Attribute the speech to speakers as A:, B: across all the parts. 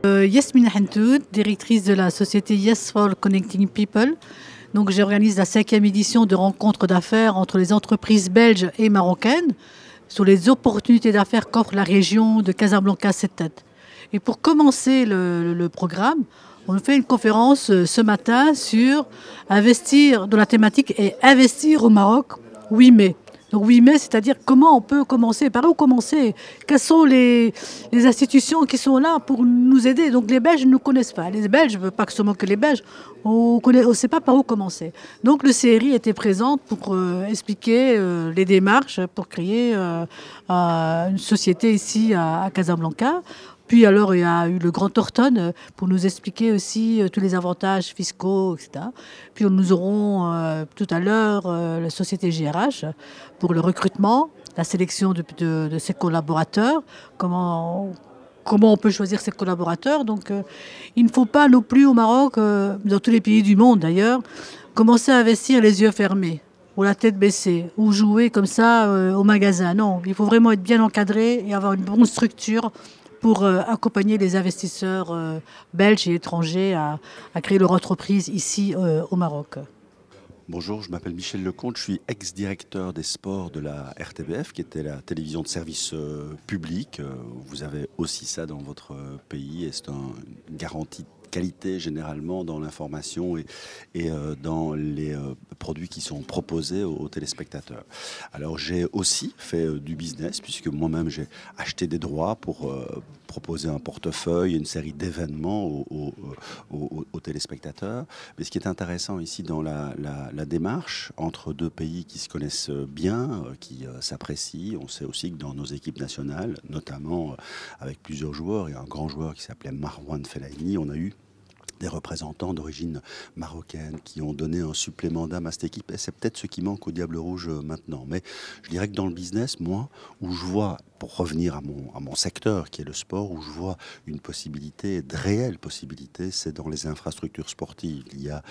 A: Yasmine Hentoud, directrice de la société Yes for Connecting People. Donc j'organise la 5e édition de rencontres d'affaires entre les entreprises belges et marocaines sur les opportunités d'affaires qu'offre la région de Casablanca-Settat. Et pour commencer le programme, on fait une conférence ce matin sur investir, dont la thématique est investir au Maroc, 8 mai. Donc 8 mai, c'est-à-dire comment on peut commencer, par où commencer, quelles sont les institutions qui sont là pour nous aider. Donc les Belges ne nous connaissent pas. Les Belges, pas seulement que les Belges, on ne sait pas par où commencer. Donc le CRI était présent pour expliquer les démarches pour créer une société ici à Casablanca. Puis alors, il y a eu le Grand Thornton pour nous expliquer aussi tous les avantages fiscaux, etc. Puis nous aurons tout à l'heure la société GRH pour le recrutement, la sélection de ses collaborateurs, comment on peut choisir ses collaborateurs. Donc, il ne faut pas non plus au Maroc, dans tous les pays du monde d'ailleurs, commencer à investir les yeux fermés ou la tête baissée, ou jouer comme ça au magasin. Non, il faut vraiment être bien encadré et avoir une bonne structure pour accompagner les investisseurs belges et étrangers à créer leur entreprise ici au Maroc.
B: Bonjour, je m'appelle Michel Lecomte, je suis ex-directeur des sports de la RTBF, qui était la télévision de service public. Vous avez aussi ça dans votre pays et c'est une garantie de qualité généralement dans l'information et dans les produits qui sont proposés aux téléspectateurs. Alors j'ai aussi fait du business puisque moi-même j'ai acheté des droits pour proposer un portefeuille, une série d'événements aux téléspectateurs. Mais ce qui est intéressant ici dans la démarche entre deux pays qui se connaissent bien, qui s'apprécient, on sait aussi que dans nos équipes nationales, notamment avec plusieurs joueurs, et un grand joueur qui s'appelait Marwan Fellaini, on a eu des représentants d'origine marocaine qui ont donné un supplément d'âme à cette équipe. Et c'est peut-être ce qui manque au Diable Rouge maintenant. Mais je dirais que dans le business, moi, où je vois, pour revenir à mon secteur qui est le sport, où je vois une possibilité, de réelle possibilité, c'est dans les infrastructures sportives. Il y a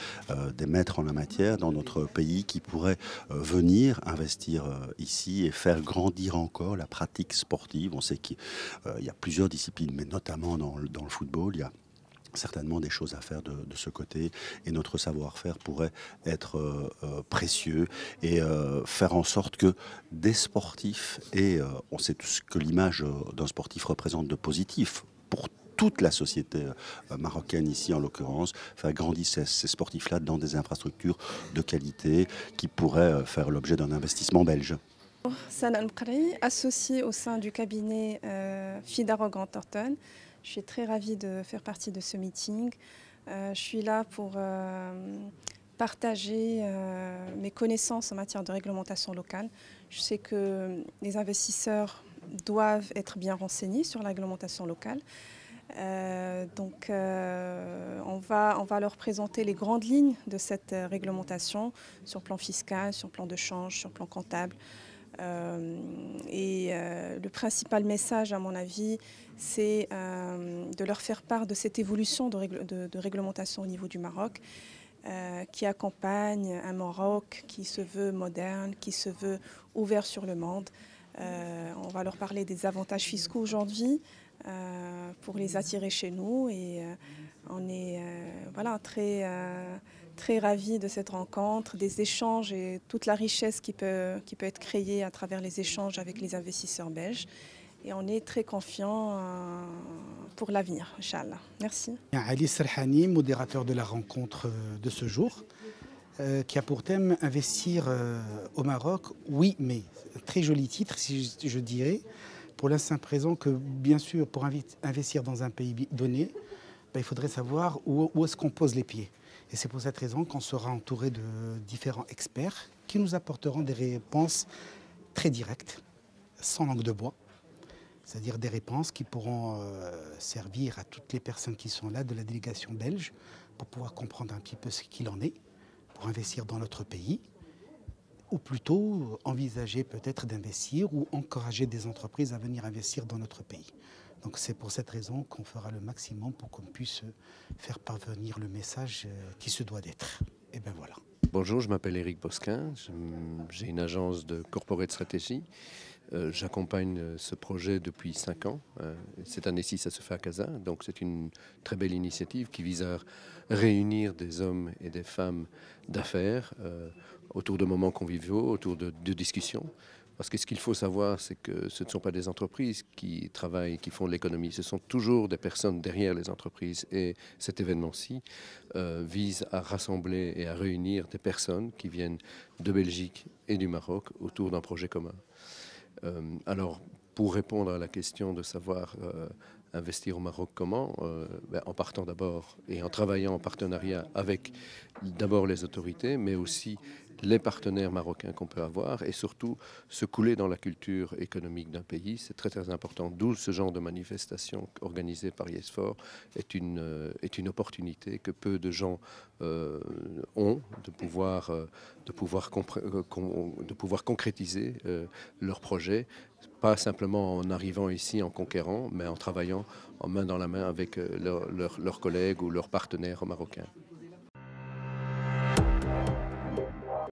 B: des maîtres en la matière dans notre pays qui pourraient venir investir ici et faire grandir encore la pratique sportive. On sait qu'il y a plusieurs disciplines, mais notamment dans le football, il y a certainement des choses à faire de ce côté et notre savoir-faire pourrait être précieux et faire en sorte que des sportifs, et on sait tout ce que l'image d'un sportif représente de positif pour toute la société marocaine ici en l'occurrence, faire grandir ces sportifs-là dans des infrastructures de qualité qui pourraient faire l'objet d'un investissement belge.
C: Sana Mkri, associée au sein du cabinet Fidaro Grand Thornton. Je suis très ravie de faire partie de ce meeting. Je suis là pour partager mes connaissances en matière de réglementation locale. Je sais que les investisseurs doivent être bien renseignés sur la réglementation locale. Donc on va leur présenter les grandes lignes de cette réglementation sur le plan fiscal, sur le plan de change, sur le plan comptable. Le principal message, à mon avis, c'est de leur faire part de cette évolution de réglementation au niveau du Maroc, qui accompagne un Maroc qui se veut moderne, qui se veut ouvert sur le monde. On va leur parler des avantages fiscaux aujourd'hui pour les attirer chez nous et on est voilà, très ravis de cette rencontre, des échanges et toute la richesse qui peut être créée à travers les échanges avec les investisseurs belges. Et on est très confiants pour l'avenir, Inch'Allah. Merci.
D: Ali Serhani, modérateur de la rencontre de ce jour, qui a pour thème investir au Maroc, oui, mais très joli titre, si je dirais, pour l'instant présent que, bien sûr, pour investir dans un pays donné, il faudrait savoir où est-ce qu'on pose les pieds. Et c'est pour cette raison qu'on sera entouré de différents experts qui nous apporteront des réponses très directes, sans langue de bois. C'est-à-dire des réponses qui pourront servir à toutes les personnes qui sont là de la délégation belge pour pouvoir comprendre un petit peu ce qu'il en est, pour investir dans notre pays, ou plutôt envisager peut-être d'investir ou encourager des entreprises à venir investir dans notre pays. Donc c'est pour cette raison qu'on fera le maximum pour qu'on puisse faire parvenir le message qui se doit d'être. Et bien voilà.
E: Bonjour, je m'appelle Éric Bosquin, j'ai une agence de corporate stratégie. J'accompagne ce projet depuis 5 ans. Cette année-ci, ça se fait à Casa, donc c'est une très belle initiative qui vise à réunir des hommes et des femmes d'affaires autour de moments conviviaux, autour de discussions. Parce que ce qu'il faut savoir, c'est que ce ne sont pas des entreprises qui travaillent, qui font de l'économie, ce sont toujours des personnes derrière les entreprises. Et cet événement-ci vise à rassembler et à réunir des personnes qui viennent de Belgique et du Maroc autour d'un projet commun. Alors, pour répondre à la question de savoir investir au Maroc comment, en partant d'abord et en travaillant en partenariat avec d'abord les autorités, mais aussi les partenaires marocains qu'on peut avoir et surtout se couler dans la culture économique d'un pays, c'est très très important. D'où ce genre de manifestation organisée par YesFor est une opportunité que peu de gens ont de pouvoir concrétiser leurs projets, pas simplement en arrivant ici en conquérant, mais en travaillant en main dans la main avec leurs collègues ou leurs partenaires marocains.